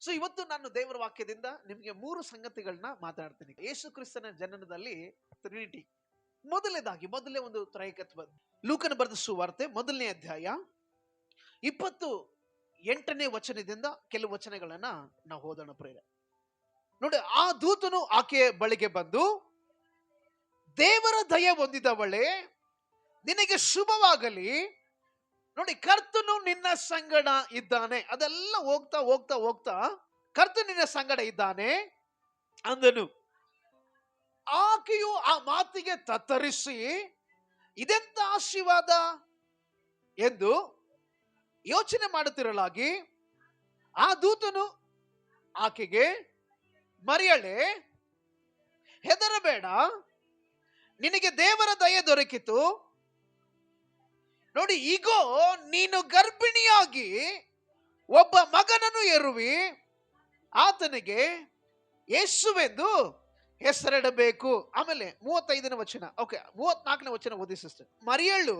So ಇವತ್ತು ನಾನು ದೇವರ ವಾಕ್ಯದಿಂದ ನಿಮಗೆ 3 ಸಂಗತಿಗಳನ್ನ ಮಾತಾಡ್ತೀನಿ. ಯೇಸು ಕ್ರಿಸ್ತನ ಜನನದಲ್ಲಿ ಟ್ರಿನಿಟಿ. ಮೊದಲೇ ಒಂದು ತ್ರೈಕತ್ವ. ಲೂಕನ ಬರೆದ ಸುವಾರ್ತೆ 1ನೇ ಅಧ್ಯಾಯ 28ನೇ ವಚನದಿಂದ ಕೆಲವು ವಚನಗಳನ್ನ ನಾವು ಓದೋಣ ಪ್ರೇರೆ. ನೋಡಿ, ಆ ದೂತನು ಆಕೆಯ ಬಳಿಗೆ ಬಂದು, ದೇವರ ದಯೆ ಹೊಂದಿದವಳೇ, ನಿನಗೆ ಶುಭವಾಗಲಿ, ನೋಡಿ ಕರ್ತನು ನಿನ್ನ ಸಂಗಡ ಇದ್ದಾನೆ. ಅದೆಲ್ಲ ಹೋಗ್ತಾ ಹೋಗ್ತಾ ಹೋಗ್ತಾ ಕರ್ತನು ನಿನ್ನ ಸಂಗಡ ಇದ್ದಾನೆ ಅಂದನು. ಆಕೆಯು ಆ ಮಾತಿಗೆ ತತ್ತರಿಸಿ, ಇದೆಂತ ಆಶೀರ್ವಾದ ಎಂದು ಯೋಚನೆ ಮಾಡುತ್ತಿರಲಾಗಿ, ಆ ದೂತನು ಆಕೆಗೆ, ಮರಿಯಳೇ, ಹೆದರಬೇಡ, ನಿನಗೆ ದೇವರ ದಯೆ ದೊರಕಿತು. ನೋಡಿ, ಈಗೋ ನೀನು ಗರ್ಭಿಣಿಯಾಗಿ ಒಬ್ಬ ಮಗನನ್ನು ಹೆರುವಿ, ಆತನಿಗೆ ಯೇಸುವೆಂದು ಹೆಸರಿಡಬೇಕು. ಆಮೇಲೆ 35ನೇ ವಚನ, ಓಕೆ 34ನೇ ವಚನ ಓದಿ ಸಿಸ್ಟರ್. ಮರಿಯಳು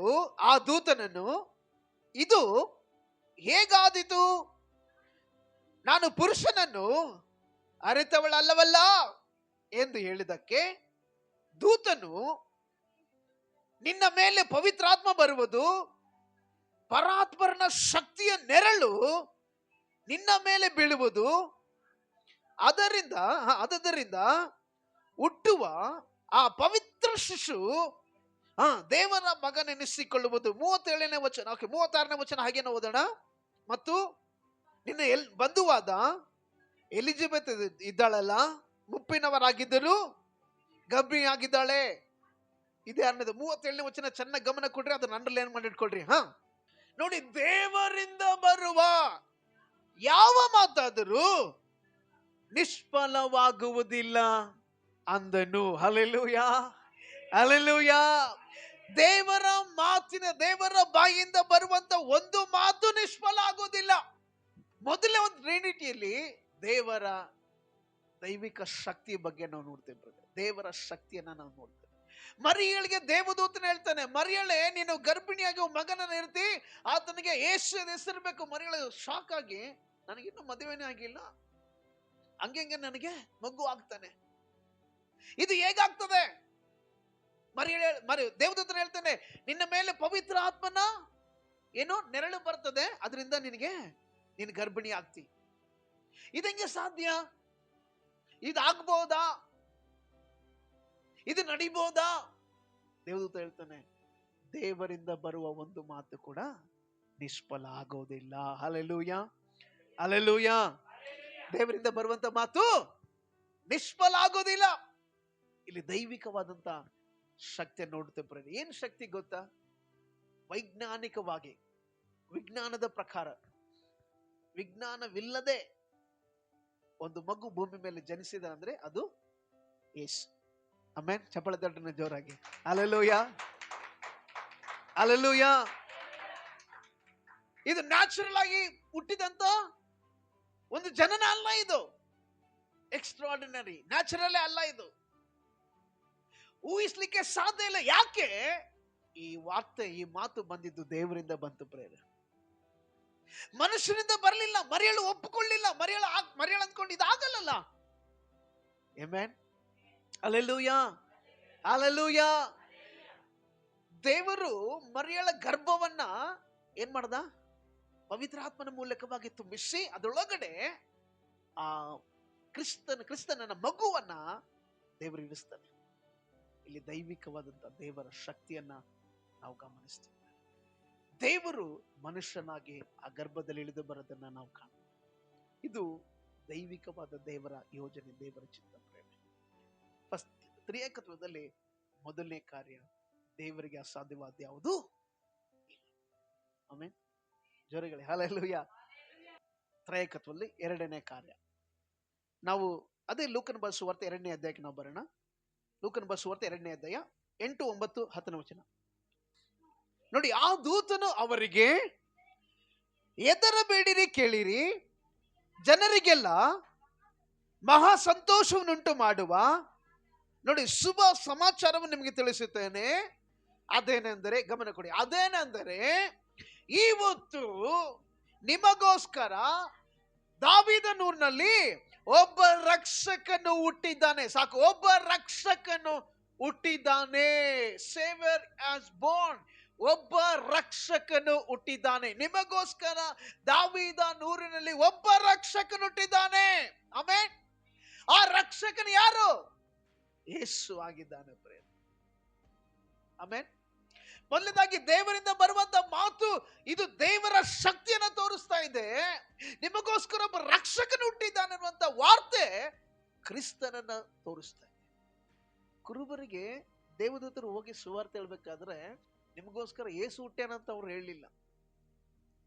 ಆ ದೂತನನ್ನು, ಇದು ಹೇಗಾದೀತು? ನಾನು ಪುರುಷನನ್ನು ಅರಿತವಳಲ್ಲವಲ್ಲ ಎಂದು ಹೇಳಿದಕ್ಕೆ, ದೂತನು, ನಿನ್ನ ಮೇಲೆ ಪವಿತ್ರಾತ್ಮ ಬರುವುದು, ಪರಾತ್ಪರನ ಶಕ್ತಿಯ ನೆರಳು ನಿನ್ನ ಮೇಲೆ ಬೀಳುವುದು, ಅದರಿಂದ ಹುಟ್ಟುವ ಆ ಪವಿತ್ರ ಶಿಶು ದೇವರ ಮಗನೆನಿಸಿಕೊಳ್ಳುವುದು. 37ನೇ ವಚನ, ಓಕೆ 36ನೇ ವಚನ ಹಾಗೇನೋ ಓದೋಣ. ಮತ್ತು ನಿನ್ನ ಬಂಧುವಾದ ಎಲಿಜಬೆತ್ ಇದ್ದಾಳಲ್ಲ, ಮುಪ್ಪಿನವರಾಗಿದ್ದರು ಗರ್ಭಿಣಿಯಾಗಿದ್ದಾಳೆ. ಇದೇ 37ನೇ ವಚನ ಚೆನ್ನಾಗಿ ಗಮನ ಕೊಡ್ರಿ, ಅದನ್ನ ಅಂಡರ್ಲೈನ್ ಮಾಡಿ ಇಟ್ಕೊಳ್ರಿ. ನೋಡಿ, ದೇವರಿಂದ ಬರುವ ಯಾವ ಮಾತಾದರೂ ನಿಷ್ಫಲವಾಗುವುದಿಲ್ಲ ಅಂದನು. Hallelujah, hallelujah. ದೇವರ ಬಾಯಿಯಿಂದ ಬರುವಂತ ಒಂದು ಮಾತು ನಿಷ್ಫಲ ಆಗೋದಿಲ್ಲ. ಮೊದಲೇ ಒಂದು ಟ್ರಿನಿಟಿಯಲ್ಲಿ ದೇವರ ದೈವಿಕ ಶಕ್ತಿ ಬಗ್ಗೆ ನಾವು ನೋಡ್ತೇವೆ. ದೇವರ ಶಕ್ತಿಯನ್ನ ನಾವು ನೋಡ್ತೇವೆ. ಮರಿಯಳಿಗೆ ದೇವದೂತನ ಹೇಳ್ತಾನೆ, ಮರಿಯಳೆ, ನೀನು ಗರ್ಭಿಣಿಯಾಗಿ ಮಗನನ್ನ ಇರ್ತಿ, ಆತನಿಗೆ ಯೇಸು ಹೆಸರಿರಬೇಕು. ಮರಿಯಳೆ ಶಾಕ್ ಆಗಿ, ನನಗಿನ್ನೂ ಮದುವೆನೇ ಆಗಿಲ್ಲ, ಹಂಗೆ ನನಗೆ ಮಗು ಆಗ್ತಾನೆ, ಇದು ಹೇಗಾಗ್ತದೆ? ದೇವದೂತನ ಹೇಳ್ತಾನೆ, ನಿನ್ನ ಮೇಲೆ ಪವಿತ್ರ ಆತ್ಮನ ಏನೋ ನೆರಳು ಬರ್ತದೆ, ಅದರಿಂದ ನೀನು ಗರ್ಭಿಣಿ ಆಗ್ತಿ. ಇದಂಗೆ ಸಾಧ್ಯ? ಇದಾಗಬಹುದಾ? ಇದು ನಡಿಬಹುದಾ? ದೇವದೂತ ಹೇಳ್ತಾನೆ, ದೇವರಿಂದ ಬರುವ ಒಂದು ಮಾತು ಕೂಡ ನಿಷ್ಫಲ ಆಗೋದಿಲ್ಲ. Hallelujah, hallelujah. ದೇವರಿಂದ ಬರುವಂತ ಮಾತು ನಿಷ್ಫಲ ಆಗೋದಿಲ್ಲ. ಇಲ್ಲಿ ದೈವಿಕವಾದಂತ ಶಕ್ತಿಯನ್ನು ನೋಡ್ತೇವೆ. ಏನ್ ಶಕ್ತಿ ಗೊತ್ತಾ? ವೈಜ್ಞಾನಿಕವಾಗಿ, ವಿಜ್ಞಾನದ ಪ್ರಕಾರ, ವಿಜ್ಞಾನವಿಲ್ಲದೆ ಒಂದು ಮಗು ಭೂಮಿ ಮೇಲೆ ಜನಿಸಿದ ಅಂದ್ರೆ ಅದು ಯೇಸು. ಆಮೆನ್. ಚಪ್ಪಳ ತಟ್ಟನೆ ಜೋರಾಗಿ. Hallelujah, hallelujah. ಇದು ನ್ಯಾಚುರಲ್ ಆಗಿ ಹುಟ್ಟಿದಂತ ಒಂದು ಜನನ ಅಲ್ಲ, ಇದು ಎಕ್ಸ್ಟ್ರಾರ್ಡಿನರಿ, ನ್ಯಾಚುರಲ್ ಅಲ್ಲ, ಇದು ಊಹಿಸ್ಲಿಕ್ಕೆ ಸಾಧ್ಯ ಇಲ್ಲ. ಯಾಕೆ? ಈ ಮಾತು ಬಂದಿದ್ದು ದೇವರಿಂದ ಬಂತು ಪ್ರೇರ, ಮನುಷ್ಯನಿಂದ ಬರಲಿಲ್ಲ. ಮರಿಯಳು ಒಪ್ಪಿಕೊಳ್ಳಿಲ್ಲ. ಮರಿಯಳು ಅಂದ್ಕೊಂಡು ಇದಾಗಲ್ಲ. Amen, hallelujah, hallelujah. ದೇವರು ಮರಿಯಳ ಗರ್ಭವನ್ನ ಏನ್ ಮಾಡ್ದ? ಪವಿತ್ರಾತ್ಮನ ಮೂಲಕವಾಗಿ ತುಂಬಿಸಿ ಅದರೊಳಗಡೆ ಆ ಕ್ರಿಸ್ತನ ಮಗುವನ್ನ ದೇವರು ಇರಿಸ್ತಾನೆ. ಇಲ್ಲಿ ದೈವಿಕವಾದಂತ ದೇವರ ಶಕ್ತಿಯನ್ನ ನಾವು ಗಮನಿಸ್ತೀವಿ. ದೇವರು ಮನುಷ್ಯನಾಗಿ ಆ ಗರ್ಭದಲ್ಲಿ ಇಳಿದು ಬರೋದನ್ನ ನಾವು ಕಾಣ್ತೀವಿ. ಇದು ದೈವಿಕವಾದ ದೇವರ ಯೋಜನೆ, ದೇವರ ಚಿತ್ತ ಪ್ರೇಮ. ಫಸ್ಟ್ ತ್ರಿಯೇಕತ್ವದಲ್ಲಿ ಮೊದಲನೇ ಕಾರ್ಯ, ದೇವರಿಗೆ ಅಸಾಧ್ಯವಾದ ಯಾವುದು? Amen, ಜೋರಿಗಳೇ, hallelujah. ತ್ರೈಕತ್ವದಲ್ಲಿ ಎರಡನೇ ಕಾರ್ಯ ನಾವು ಅದೇ ಲೂಕನ ಬರೆದ ಸುವಾರ್ತೆ 2ನೇ ಅಧ್ಯಾಯಕ್ಕೆ ನಾವು ಬರೋಣ. ಲೂಕನ ಬರೆದ ಸುವಾರ್ತೆ 2ನೇ ಅಧ್ಯಾಯ 8, 9, 10ನೇ ವಚನ ನೋಡಿ. ಆ ದೂತನು ಅವರಿಗೆ, ಹೆದರಬೇಡಿರಿ, ಕೇಳಿರಿ, ಜನರಿಗೆಲ್ಲ ಮಹಾ ಸಂತೋಷವನ್ನುಂಟು ಮಾಡುವ ನೋಡಿ ಶುಭ ಸಮಾಚಾರವನ್ನು ನಿಮಗೆ ತಿಳಿಸುತ್ತೇನೆ. ಅದೇನೆಂದರೆ, ಗಮನ ಕೊಡಿ, ಅದೇನೆಂದರೆ ಇವತ್ತು ನಿಮಗೋಸ್ಕರ ದಾವೀದನೂರಿನಲ್ಲಿ ಒಬ್ಬ ರಕ್ಷಕನು ಹುಟ್ಟಿದ್ದಾನೆ. ಸಾಕು, ಒಬ್ಬ ರಕ್ಷಕನು ಹುಟ್ಟಿದ್ದಾನೆ. Saviour as born. ಒಬ್ಬ ರಕ್ಷಕನು ಹುಟ್ಟಿದ್ದಾನೆ. ನಿಮಗೋಸ್ಕರ ದಾವೀದನೂರಿನಲ್ಲಿ ಒಬ್ಬ ರಕ್ಷಕನು ಹುಟ್ಟಿದ್ದಾನೆ. ಆಮೆನ್. ಆ ರಕ್ಷಕನು ಯಾರು? ಯೇಸು ಆಗಿದ್ದಾನೆ. ಆಮೆನ್. ಮೊದಲನೇದಾಗಿ ದೇವರಿಂದ ಬರುವಂತ ಮಾತು ಇದು ದೇವರ ಶಕ್ತಿಯನ್ನು ತೋರಿಸ್ತಾ ಇದೆ. ನಿಮಗೋಸ್ಕರ ಒಬ್ಬ ರಕ್ಷಕನು ಹುಟ್ಟಿದ್ದಾನೆ ಅನ್ನುವಂತ ವಾರ್ತೆ ಕ್ರಿಸ್ತನನ್ನ ತೋರಿಸ್ತಾ ಇದೆ. ಕುರುಬರಿಗೆ ದೇವದೂತರು ಹೋಗಿ ಸುವಾರ್ತೆ ಹೇಳ್ಬೇಕಾದ್ರೆ ನಿಮಗೋಸ್ಕರ ಯೇಸು ಹುಟ್ಟ್ಯಾನಂತ ಅವ್ರು ಹೇಳಲಿಲ್ಲ.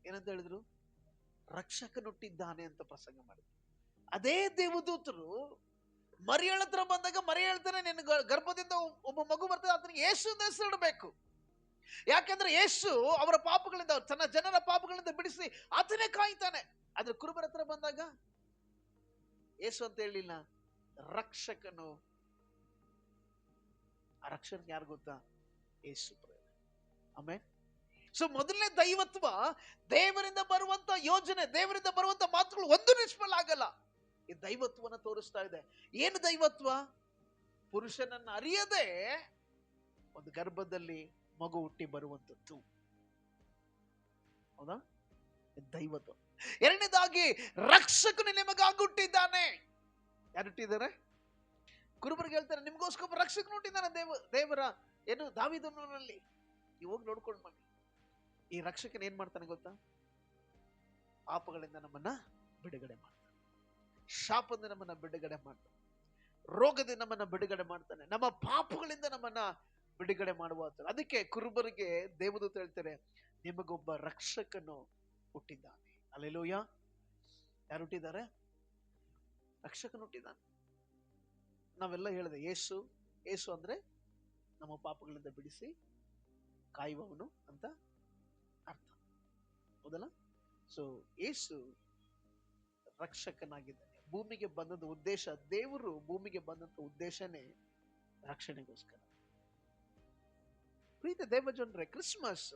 ಏನಂತ ಹೇಳಿದ್ರು? ರಕ್ಷಕನು ಹುಟ್ಟಿದ್ದಾನೆ ಅಂತ ಪ್ರಸಂಗ ಮಾಡಿದ್ರು. ಅದೇ ದೇವದೂತರು ಮರಿಯಳ ಹತ್ರ ಬಂದಾಗ ಮರಿ ಹೇಳ್ತಾನೆ, ನಿನ್ನ ಗರ್ಭದಿಂದ ಒಬ್ಬ ಮಗು ಬರ್ತದೆ, ಅದನ್ನ ಯೇಸು ಅಂತ ಹೆಸರಿಡಬೇಕು. ಯಾಕಂದ್ರೆ ಯೇಸು ಅವರ ಪಾಪಗಳಿಂದ, ತನ್ನ ಜನರ ಪಾಪಗಳಿಂದ ಬಿಡಿಸಿ ಆತನೇ ಕಾಯ್ತಾನೆ. ಆದ್ರೆ ಕುರುಬರ ಹತ್ರ ಬಂದಾಗ ಯೇಸು ಅಂತ ಹೇಳಿಲ್ಲ, ರಕ್ಷಕನು. ಆ ರಕ್ಷಕ ಯಾರು ಗೊತ್ತಾ? ಯೇಸು. ಆಮೆನ್. ಸೊ ಮೊದಲನೇ ದೈವತ್ವ, ದೇವರಿಂದ ಬರುವಂತ ಯೋಜನೆ, ದೇವರಿಂದ ಬರುವಂತ ಮಾತುಗಳು ಒಂದು ನಿಷ್ಫಲ ಆಗಲ್ಲ. ಈ ದೈವತ್ವನ ತೋರಿಸ್ತಾ ಇದೆ. ಏನು ದೈವತ್ವ? ಪುರುಷನನ್ನ ಅರಿಯದೆ ಒಂದು ಗರ್ಭದಲ್ಲಿ ಮಗು ಹುಟ್ಟಿ ಬರುವಂತದ್ದು. ಹೌದಾ? ದೈವತ್ವ. ಎರಡನೇದಾಗಿ ರಕ್ಷಕನು ನಿಮಗಾಗಿ ಹುಟ್ಟಿದ್ದಾನೆ. ಯಾರು ಹುಟ್ಟಿದ್ದಾರೆ? ಕುರುಬರಿಗೆ ಹೇಳ್ತಾರೆ, ನಿಮಗೋಸ್ಕರ ರಕ್ಷಕನು ಹುಟ್ಟಿದ್ದಾನೆ. ದೇವರ ಏನು ದಾವೀದನಲ್ಲಿ ನೀವು ಹೋಗಿ ನೋಡ್ಕೊಂಡು ಬನ್ನಿ. ಈ ರಕ್ಷಕನ ಏನ್ ಮಾಡ್ತಾನೆ ಗೊತ್ತಾ? ಪಾಪಗಳಿಂದ ನಮ್ಮನ್ನ ಬಿಡುಗಡೆ ಮಾಡ್ತಾನೆ, ಶಾಪದಿಂದ ನಮ್ಮನ್ನ ಬಿಡುಗಡೆ ಮಾಡ್ತಾನೆ, ರೋಗದಿಂದ ನಮ್ಮನ್ನ ಬಿಡುಗಡೆ ಮಾಡ್ತಾನೆ, ನಮ್ಮ ಪಾಪಗಳಿಂದ ನಮ್ಮನ್ನ ಬಿಡುಗಡೆ ಮಾಡುವ. ಅದಕ್ಕೆ ಕುರುಬರಿಗೆ ದೇವದೂತ ಹೇಳ್ತಾರೆ, ನಿಮಗೊಬ್ಬ ರಕ್ಷಕನು ಹುಟ್ಟಿದ್ದಾನೆ. ಹಲ್ಲೆಲೂಯಾ. ಯಾರು ಹುಟ್ಟಿದ್ದಾರೆ? ರಕ್ಷಕನು ಹುಟ್ಟಿದ್ದಾನೆ. ನಾವೆಲ್ಲ ಹೇಳಿದೆ, ಯೇಸು. ಯೇಸು ಅಂದ್ರೆ ನಮ್ಮ ಪಾಪಗಳಿಂದ ಬಿಡಿಸಿ ಕಾಯುವವನು ಅಂತ ಅರ್ಥ. ಹೌದಲ್ಲ? ಸೊ ಯೇಸು ರಕ್ಷಕನಾಗಿದ್ದಾನೆ. ಭೂಮಿಗೆ ಬಂದದ ಉದ್ದೇಶ, ದೇವರು ಭೂಮಿಗೆ ಬಂದಂತ ಉದ್ದೇಶನೇ ರಕ್ಷಣೆಗೋಸ್ಕರ. ಪ್ರೀತಿ ದೇವಜನರೇ, ಕ್ರಿಸ್ಮಸ್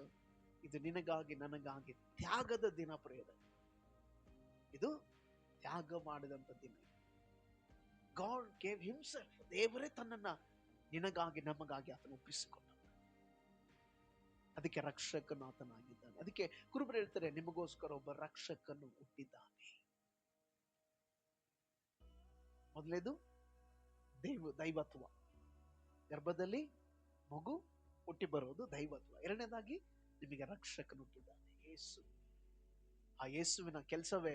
ಇದು ನಿನಗಾಗಿ ನನಗಾಗಿ ತ್ಯಾಗದ ದಿನ. ಪ್ರಿಯರೇ, ಇದು ತ್ಯಾಗ ಮಾಡಿದಂತ ದಿನ. God gave himself. ದೇವರೇ ತನ್ನನ್ನ ನಿನಗಾಗಿ ನಮಗಾಗಿ ಆತನ ಒಪ್ಪಿಸಿಕೊಂಡ. ಅದಕ್ಕೆ ರಕ್ಷಕನು ಆತನಾಗಿದ್ದಾನೆ. ಅದಕ್ಕೆ ಕುರುಬರು ಹೇಳ್ತಾರೆ, ನಿಮಗೋಸ್ಕರ ಒಬ್ಬ ರಕ್ಷಕನು ಹುಟ್ಟಿದ್ದಾನೆ. ಮೊದಲೇದು ದೈವತ್ವ, ಗರ್ಭದಲ್ಲಿ ಮಗು ಹುಟ್ಟಿ ಬರೋದು ದೈವತ್ವ. ಎರಡನೇದಾಗಿ ನಿಮಗೆ ರಕ್ಷಕನು ಹುಟ್ಟಿದ್ದಾನೆ, ಯೇಸು. ಆ ಯೇಸುವಿನ ಕೆಲಸವೇ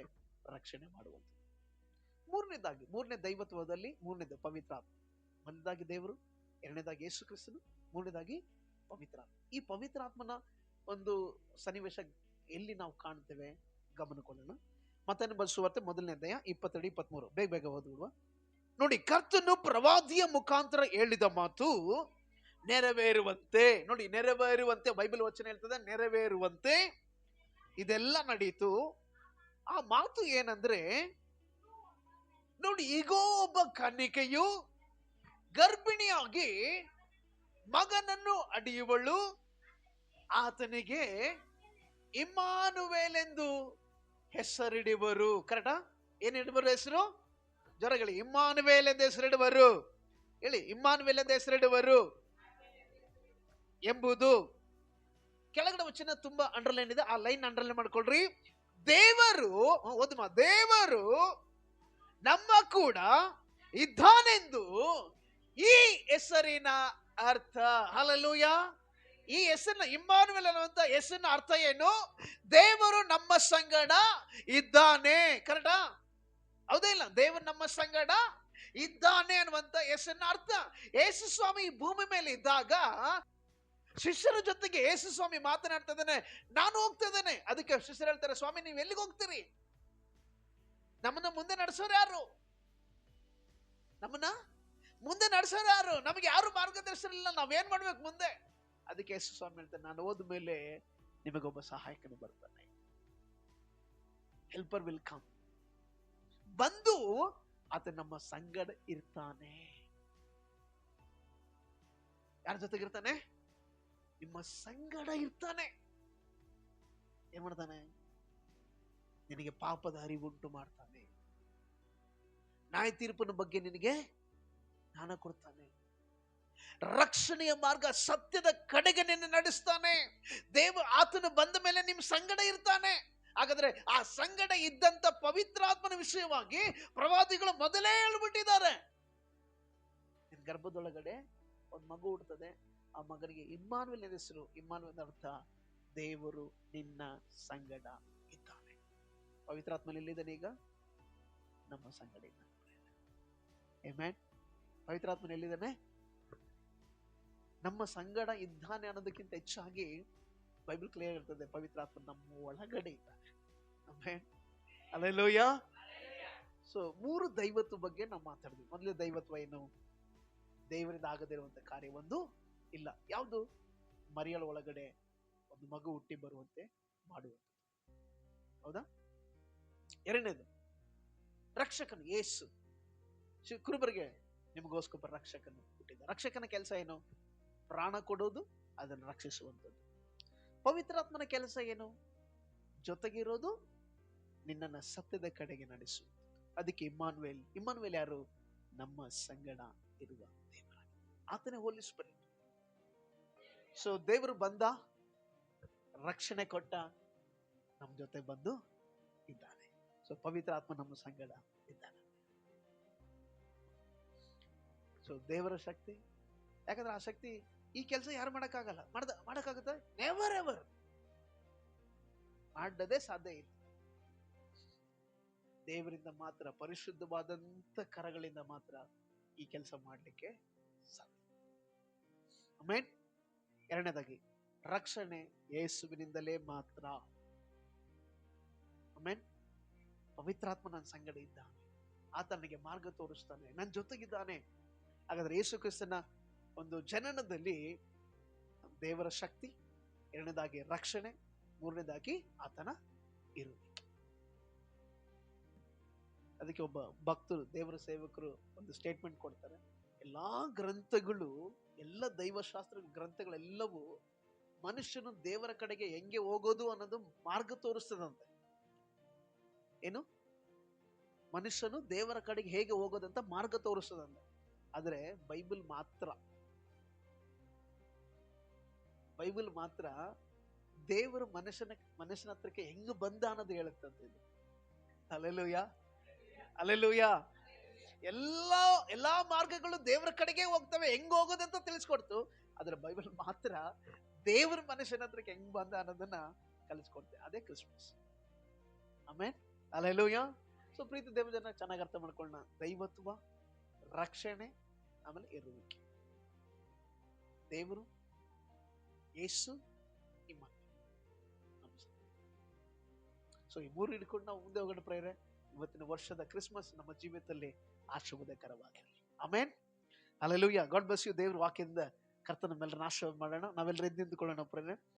ರಕ್ಷಣೆ ಮಾಡುವಂಥದ್ದು. ಮೂರನೇ ದೈವತ್ವದಲ್ಲಿ ಮೂರನೇದು ಪವಿತ್ರಾತ್ಮ. ಮೊದಲನೇದಾಗಿ ದೇವರು, ಎರಡನೇದಾಗಿ ಯೇಸು ಕ್ರಿಸ್ತನು, ಮೂರನೇದಾಗಿ ಪವಿತ್ರಾತ್ಮ. ಈ ಪವಿತ್ರಾತ್ಮನ ಒಂದು ಸನ್ನಿವೇಶ ಎಲ್ಲಿ ನಾವು ಕಾಣ್ತೇವೆ ಗಮನಕೊಳ್ಳೋಣ. ಮತ್ತಾಯನ ಬರೆದ ಸುವಾರ್ತೆ 1ನೇ ಅಧ್ಯಾಯ 22-23. ಬೇಗ ಓದ್ಬಿಡುವ. ನೋಡಿ, ಕರ್ತನು ಪ್ರವಾದಿಯ ಮುಖಾಂತರ ಹೇಳಿದ ಮಾತು ನೆರವೇರುವಂತೆ. ನೋಡಿ, ನೆರವೇರುವಂತೆ ಬೈಬಲ್ ವಚನ ಹೇಳ್ತದೆ, ನೆರವೇರುವಂತೆ ಇದೆಲ್ಲ ನಡೀತು. ಆ ಮಾತು ಏನಂದ್ರೆ, ನೋಡಿ, ಈಗೋ ಒಬ್ಬ ಕನ್ನಿಕೆಯು ಗರ್ಭಿಣಿಯಾಗಿ ಮಗನನ್ನು ಅಡಿಯುವಳು, ಆತನಿಗೆ ಇಮ್ಮಾನುವೇಲ್ ಎಂದು ಹೆಸರಿಡುವರು. ಕರೆಕ್ಟಾ? ಏನ್ ಇಡುವರು ಹೆಸರು? ಜ್ವರಗಳು. ಇಮ್ಮಾನುವೇಲ್ ಎಂದು ಹೆಸರಿಡುವರು. ಹೇಳಿ, ಇಮ್ಮಾನುವೇಲ್ ಎಂದು ಹೆಸರಿಡುವರು ಎಂಬುದು. ಕೆಳಗಡೆ ವಚನ ತುಂಬಾ ಅಂಡರ್ಲೈನ್ ಇದೆ, ಆ ಲೈನ್ ಅಂಡರ್ಲೈನ್ ಮಾಡ್ಕೊಳ್ರಿ. ದೇವರು, ಓದಮ್ಮ, ದೇವರು ನಮ್ಮ ಕೂಡ ಇದ್ದಾನೆಂದು ಈ ಹೆಸರಿನ ಅರ್ಥ. ಹಲ್ಲೆಲೂಯಾ. ಈ ಹೆಸರಿನ ಇಮ್ಮಾನುವೇಲ್ ಅನ್ನುವಂತ ಹೆಸರಿನ ಅರ್ಥ ಏನು? ದೇವರು ನಮ್ಮ ಸಂಗಡ ಇದ್ದಾನೆ. ಕರೆಕ್ಟಾ? ಹೌದಾ ಇಲ್ಲ? ದೇವರು ನಮ್ಮ ಸಂಗಡ ಇದ್ದಾನೆ ಅನ್ನುವಂತ ಹೆಸರಿನ ಅರ್ಥ. ಯೇಸು ಸ್ವಾಮಿ ಈ ಭೂಮಿ ಮೇಲೆ ಇದ್ದಾಗ ಶಿಷ್ಯರ ಜೊತೆಗೆ ಯೇಸು ಸ್ವಾಮಿ ಮಾತನಾಡ್ತಾ ಇದ್ದಾನೆ, ನಾನು ಹೋಗ್ತಾ ಇದ್ದೇನೆ. ಅದಕ್ಕೆ ಶಿಷ್ಯರು ಹೇಳ್ತಾರೆ, ಸ್ವಾಮಿ ನೀವು ಎಲ್ಲಿಗೆ ಹೋಗ್ತೀರಿ? ನಮ್ಮನ್ನ ಮುಂದೆ ನಡೆಸೋರು ಯಾರು? ನಮ್ಮನ್ನ ಮುಂದೆ ನಡೆಸೋರು ಯಾರು? ನಮಗೆ ಯಾರು ಮಾರ್ಗದರ್ಶನ ಇಲ್ಲ, ನಾವೇನ್ ಮಾಡ್ಬೇಕು ಮುಂದೆ? ಅದಕ್ಕೆ ಯೇಸು ಸ್ವಾಮಿ ಹೇಳ್ತಾರೆ, ನಾನು ಹೋದ ಮೇಲೆ ನಿಮಗೊಬ್ಬ ಸಹಾಯಕನು ಬರ್ತಾನೆ. Helper will come. ಬಂದು ಆತ ನಮ್ಮ ಸಂಗಡ ಇರ್ತಾನೆ. ಯಾರ ಜೊತೆಗಿರ್ತಾನೆ? ನಿಮ್ಮ ಸಂಗಡ ಇರ್ತಾನೆ. ಏನ್ ಮಾಡ್ತಾನೆ? ನಿನಗೆ ಪಾಪದ ಅರಿವುಂಟು ಮಾಡ್ತಾನೆ. ನ್ಯಾಯ ತೀರ್ಪಿನ ಬಗ್ಗೆ ನಿನಗೆ ಜ್ಞಾನ ಕೊಡ್ತಾನೆ. ರಕ್ಷಣೆಯ ಮಾರ್ಗ, ಸತ್ಯದ ಕಡೆಗೆ ನಿನ್ನ ನಡೆಸ್ತಾನೆ. ಆತನು ಬಂದ ಮೇಲೆ ನಿಮ್ಮ ಸಂಗಡ ಇರ್ತಾನೆ. ಹಾಗಾದ್ರೆ ಆ ಸಂಗಡ ಇದ್ದಂತ ಪವಿತ್ರಾತ್ಮನ ವಿಷಯವಾಗಿ ಪ್ರವಾದಿಗಳು ಮೊದಲೇ ಹೇಳ್ಬಿಟ್ಟಿದ್ದಾರೆ. ನಿನ್ನ ಗರ್ಭದೊಳಗಡೆ ಒಂದು ಮಗು ಹುಡ್ತದೆ, ಆ ಮಗನಿಗೆ ಇಮ್ಮಾನುವೇಲ್ ಹೆಸರು. ಇಮ್ಮಾನುವೇಲ್ ಅರ್ಥ ದೇವರು ನಿನ್ನ ಸಂಗಡ ಇದ್ದಾನೆ. ಪವಿತ್ರಾತ್ಮನ ಎಲ್ಲಿದ್ದಾನೆ? ಈಗ ನಮ್ಮ ಸಂಗಡ ಇದ್ದಾನೆ. ಆಮೆನ್. ಪವಿತ್ರಾತ್ಮನ ಎಲ್ಲಿದ್ದಾನೆ? ನಮ್ಮ ಸಂಗಡ ಇದ್ದಾನೆ ಅನ್ನೋದಕ್ಕಿಂತ ಹೆಚ್ಚಾಗಿ ಬೈಬಲ್ ಕ್ಲಿಯರ್ ಇರ್ತದೆ, ಪವಿತ್ರಾತ್ಮ ನಮ್ಮ ಒಳಗಡೆ ಇದ್ದಾನೆ. ಆಮೆನ್. ಹಲ್ಲೆಲೂಯಾ. ಸೊ 3 ದೈವತ್ವ ಬಗ್ಗೆ ನಾವು ಮಾತಾಡಿದ್ವಿ. ಮೊದಲನೇ ದೈವತ್ವ ಏನು? ದೇವರಿಂದ ಆಗದಿರುವಂತ ಕಾರ್ಯ ಒಂದು ಇಲ್ಲ. ಯಾವುದು? ಮರಿಯಳ ಒಳಗಡೆ ಒಂದು ಮಗು ಹುಟ್ಟಿ ಬರುವಂತೆ ಮಾಡುವಂತ. ಹೌದಾ? ಎರಡನೇದು ರಕ್ಷಕನು ಯೇಸು. ಕುರುಬರಿಗೆ ನಿಮಗೋಸ್ಕರ ರಕ್ಷಕನು ಹುಟ್ಟಿದ. ರಕ್ಷಕನ ಕೆಲಸ ಏನು? ಪ್ರಾಣ ಕೊಡೋದು, ಅದನ್ನು ರಕ್ಷಿಸುವಂಥದ್ದು. ಪವಿತ್ರಾತ್ಮನ ಕೆಲಸ ಏನು? ಜೊತೆಗಿರೋದು, ನಿನ್ನನ್ನ ಸತ್ಯದ ಕಡೆಗೆ ನಡೆಸುವುದು. ಅದಕ್ಕೆ ಇಮ್ಮಾನುವೇಲ್. ಇಮ್ಮಾನುವೇಲ್ ಯಾರು? ನಮ್ಮ ಸಂಗಡ ಇರುವ ದೇವರ, ಆತನೇ ಹೋಲಿ ಸ್ಪಿರಿಟ್. ಸೊ ದೇವರು ಬಂದ, ರಕ್ಷಣೆ ಕೊಟ್ಟ, ನಮ್ಮ ಜೊತೆ ಬಂದು ಇದ್ದಾನೆ. ಸೊ ಪವಿತ್ರಾತ್ಮ ನಮ್ಮ ಸಂಗಡ ಇದ್ದಾನೆ. ಸೊ ದೇವರ ಶಕ್ತಿ, ಯಾಕಂದ್ರೆ ಆ ಶಕ್ತಿ, ಈ ಕೆಲಸ ಯಾರು ಮಾಡಕ್ಕಾಗಲ್ಲ. ಮಾಡಕ್ಕಾಗುತ್ತೆ? Never ever. ಮಾಡದೇ ಸಾಧ್ಯ ಇಲ್ಲ. ದೇವರಿಂದ ಮಾತ್ರ, ಪರಿಶುದ್ಧವಾದಂತ ಕರಗಳಿಂದ ಮಾತ್ರ ಈ ಕೆಲಸ ಮಾಡಲಿಕ್ಕೆ ಸಾಧ್ಯ. ಆಮೆನ್. ಎರಡನೇದಾಗಿ ರಕ್ಷಣೆ ಯೇಸುವಿನಿಂದಲೇ ಮಾತ್ರ. ಆಮೆನ್. ಪವಿತ್ರಾತ್ಮ ನನ್ನ ಸಂಗಡ ಇದ್ದಾನೆ, ಆತ ನನಗೆ ಮಾರ್ಗ ತೋರಿಸ್ತಾನೆ, ನನ್ನ ಜೊತೆಗಿದ್ದಾನೆ. ಹಾಗಾದ್ರೆ ಯೇಸು ಕ್ರಿಸ್ತನ ಒಂದು ಜನನದಲ್ಲಿ ದೇವರ ಶಕ್ತಿ, ಎರಡನೇದಾಗಿ ರಕ್ಷಣೆ, ಮೂರನೇದಾಗಿ ಆತನ ಇರುವಿಕೆ. ಅದಕ್ಕೆ ಒಬ್ಬ ಭಕ್ತರು, ದೇವರ ಸೇವಕರು ಒಂದು ಸ್ಟೇಟ್ಮೆಂಟ್ ಕೊಡ್ತಾರೆ. ಎಲ್ಲಾ ಗ್ರಂಥಗಳು, ಎಲ್ಲ ದೈವಶಾಸ್ತ್ರ ಗ್ರಂಥಗಳೆಲ್ಲವೂ ಮನುಷ್ಯನು ದೇವರ ಕಡೆಗೆ ಹೆಂಗೆ ಹೋಗೋದು ಅನ್ನೋದು ಮಾರ್ಗ ತೋರಿಸ್ತದಂತೆ. ಏನು? ಮನುಷ್ಯನು ದೇವರ ಕಡೆಗೆ ಹೇಗೆ ಹೋಗೋದಂತ ಮಾರ್ಗ ತೋರಿಸ್ತದಂತೆ. ಆದ್ರೆ ಬೈಬಲ್ ಮಾತ್ರ ದೇವರು ಮನುಷ್ಯನ ಹತ್ರಕ್ಕೆ ಹೆಂಗ್ ಬಂದ ಅನ್ನೋದು ಹೇಳುತ್ತಂತೆ. ಇದು ಹಲ್ಲೆಲೂಯಾ, ಹಲ್ಲೆಲೂಯಾ. ಎಲ್ಲಾ ಮಾರ್ಗಗಳು ದೇವರ ಕಡೆಗೆ ಹೋಗ್ತವೆ, ಹೆಂಗ್ ಹೋಗೋದಂತ ತಿಳಿಸ್ಕೊಡ್ತು. ಆದ್ರೆ ಬೈಬಲ್ ಮಾತ್ರ ದೇವರ ಮನುಷ್ಯನ ಹತ್ರಕ್ಕೆ ಹೆಂಗ್ ಬಂದ ಅನ್ನೋದನ್ನ ಕಲಿಸ್ಕೊಡ್ತೆ. ಅದೇ ಕ್ರಿಸ್ಮಸ್. ಆಮೆನ್. ಹಲ್ಲೆಲೂಯಾ. ಸೊ ಪ್ರೀತಿ ದೇವ ಜನ ಚೆನ್ನಾಗಿ ಅರ್ಥ ಮಾಡ್ಕೊಳ್ಳೋಣ. ದೈವತ್ವ, ರಕ್ಷಣೆ, ಆಮೇಲೆ ಇರುವಿಕೆ. ದೇವರು, ಯೇಸು, ಇಮ್ಮಾನುವೇಲ್. ಸೊ ಈ ಮೂರು ಹಿಡ್ಕೊಂಡು ನಾವು ಮುಂದೆ ಹೋಗೋಣ ಪ್ರೇರೆ. ಇವತ್ತಿನ ವರ್ಷದ ಕ್ರಿಸ್ಮಸ್ ನಮ್ಮ ಜೀವಿತದಲ್ಲಿ ಆಶೀರ್ವಾದಕರವಾಗಿರಲಿ. Amen. Hallelujah. God bless you. ದೇವ್ರ ವಾಕ್ಯದಿಂದ ಕರ್ತನ ಮೇಲೆ ಆಶೀರ್ವಾದ ಮಾಡೋಣ. ನಾವೆಲ್ಲರೂ ಎದ್ದು ನಿಂತುಕೊಳ್ಳೋಣ ಪ್ರೇರೆ.